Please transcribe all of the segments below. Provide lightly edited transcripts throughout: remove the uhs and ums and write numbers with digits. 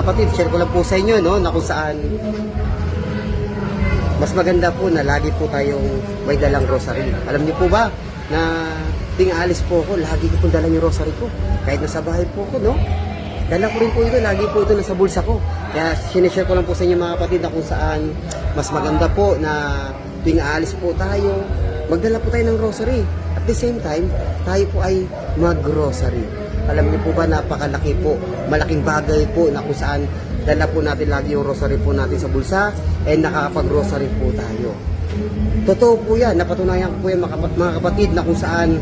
kapatid, share ko lang po sa inyo, no, na kung saan mas maganda po na lagi po tayong may dalang rosary. Alam niyo po ba na ting alis po ako, lagi ko pong dala yung rosary ko. Kahit nasa bahay po ako, no? Dala ko rin po ito, lagi po ito nasa bulsa ko. Kaya sinishare ko lang po sa inyo mga kapatid na kung saan mas maganda po na tuwing aalis po tayo, magdala po tayo ng rosary. At the same time, tayo po ay mag-rosary. Alam niyo po ba, napakalaki po, malaking bagay po na kung saan dala po natin lagi yung rosary po natin sa bulsa and nakakapag-rosary po tayo. Totoo po yan, napatunayan ko po yan mga kapatid na kung saan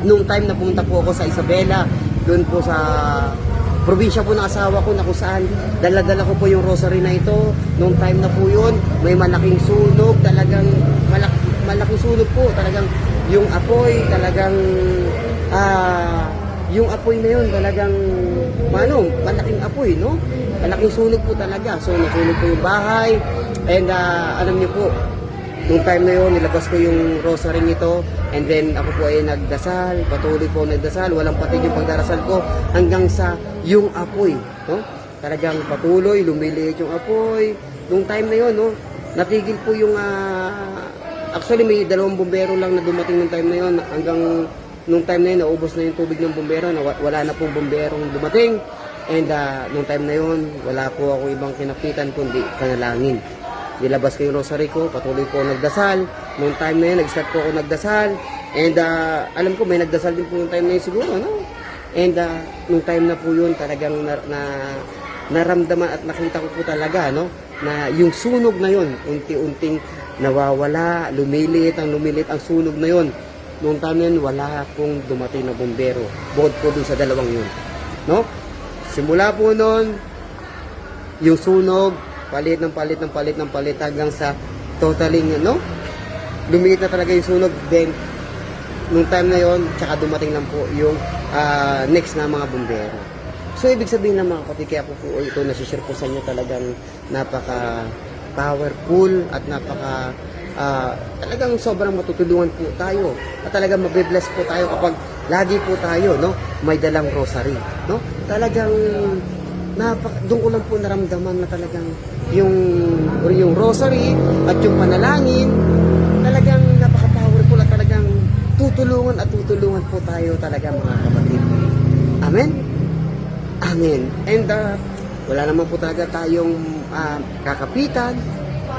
nung time na pumunta po ako sa Isabela, doon po sa probinsya po ng asawa ko na kung saan dala-dala ko po yung rosary na ito. Nung time na po yun, may malaking sunog, talagang malaking sunog po, talagang yung apoy, talagang yung apoy na yun, talagang malaking apoy, no? Malaking sunog po talaga. So, nasunog po yung bahay. And alam niyo po, nung time na yun, nilabas ko yung rosary nito. And then, ako po ay nagdasal. Patuloy po nagdasal. Walang patid yung pagdarasal ko hanggang sa yung apoy, no? Talagang patuloy, lumiliit yung apoy. Nung time na yun, no? Natigil po yung actually, may 2 bumbero lang na dumating nung time na yun. Hanggang nung time na yun, naubos na yung tubig ng bumbero. Wala na pong bumberong dumating. And nung time na yun, wala po ako ibang kinapitan kundi panalangin. Nilabas ko yung rosary ko, patuloy po nagdasal. Nung time na yun, nag-start po ako nagdasal. And alam ko, may nagdasal din po yung time na yun siguro, no? And nung time na po yun, talagang naramdaman at nakita ko po talaga, no? Na yung sunog na yun, unti-unting nawawala, lumilit ang sunog na yun. Nung time na yun, wala pong dumating na bombero. Bukod po dun sa 2 yun, no? Simula po nun, yung sunog, palit hanggang sa totaling, no? Lumiit na talaga yung sunog. Then, nung time na yon, tsaka dumating lang po yung next na mga bumbero. So, ibig sabihin na mga kapatid, kaya po ito nasishare po sa inyo, talagang napaka-powerful at talagang sobrang matutulungan po tayo. At talagang mabibless po tayo kapag lagi po tayo, no, may dalang rosary, no? Talagang doon ko lang po naramdaman na talagang yung rosary at yung panalangin, talagang napaka-powerful at talagang tutulungan po tayo talaga mga kapatid. Amen? Amen. And wala naman po talaga tayong kakapitan,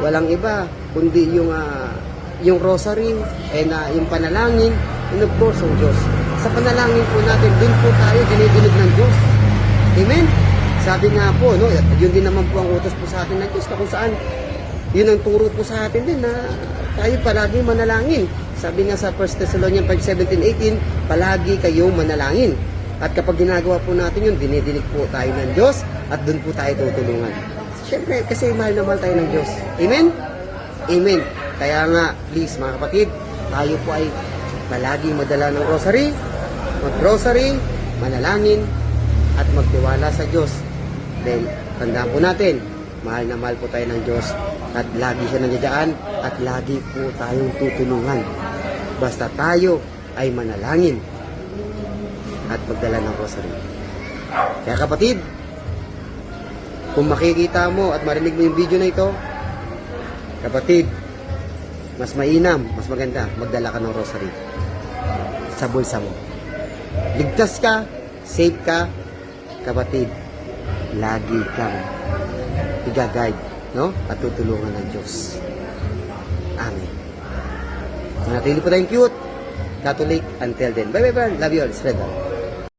walang iba kundi yung rosary and yung panalangin and of course ang Diyos. Sa panalangin po natin, doon po tayo dinidinig ng Diyos. Amen? Sabi nga po, no, yun din naman po ang utos po sa atin ng Diyos na kung saan yun ang turo po sa atin din na tayo palagi manalangin. Sabi nga sa 1 Thessalonians 5:17-18, palagi kayong manalangin. At kapag ginagawa po natin yun, dinidinig po tayo ng Diyos at doon po tayo tutulungan. Siyempre, kasi mahal na mahal tayo ng Diyos. Amen? Amen. Kaya nga, please mga kapatid, tayo po ay palagi madala ng rosary, mag-rosary, manalangin, at magtiwala sa Diyos. Then, tandaan po natin, mahal na mahal po tayo ng Diyos at lagi siya nandiyan at lagi po tayong tutulungan. Basta tayo ay manalangin at magdala ng rosary. Kaya kapatid, kung makikita mo at marinig mo yung video na ito, kapatid, mas mainam, mas maganda, magdala ka ng rosary sa bulsa mo. Ligtas ka, safe ka, kapatid, lagi kang i-guide, no? At tutulungan ng Diyos. Amen. Manatili po tayong cute, Catholic until then. Bye bye bye. Love you all. Spread love.